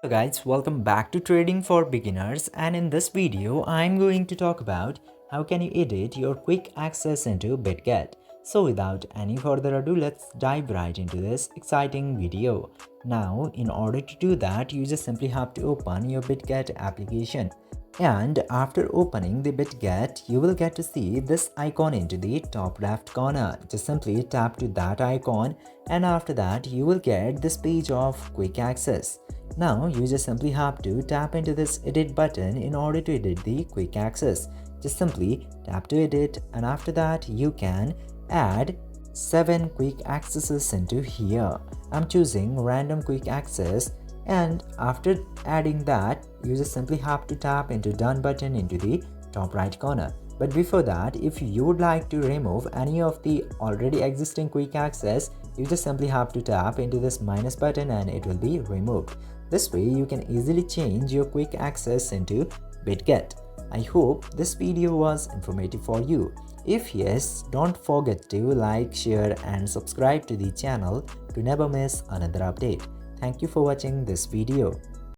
So guys, welcome back to Trading for Beginners, and in this video I'm going to talk about how can you edit your quick access into Bitget. So without any further ado, let's dive right into this exciting video. Now in order to do that, you just simply have to open your Bitget application. And after opening the Bitget, you will get to see this icon into the top left corner. Just simply tap to that icon, and after that you will get this page of quick access. Now you just simply have to tap into this edit button in order to edit the quick access. Just simply tap to edit, and after that you can add 7 quick accesses into here. I'm choosing random quick access, and after adding that you just simply have to tap into done button into the top right corner. But before that, if you would like to remove any of the already existing quick access, you just simply have to tap into this minus button and it will be removed. This way you can easily change your quick access into Bitget. I hope this video was informative for you. If yes, don't forget to like, share and subscribe to the channel to never miss another update. Thank you for watching this video.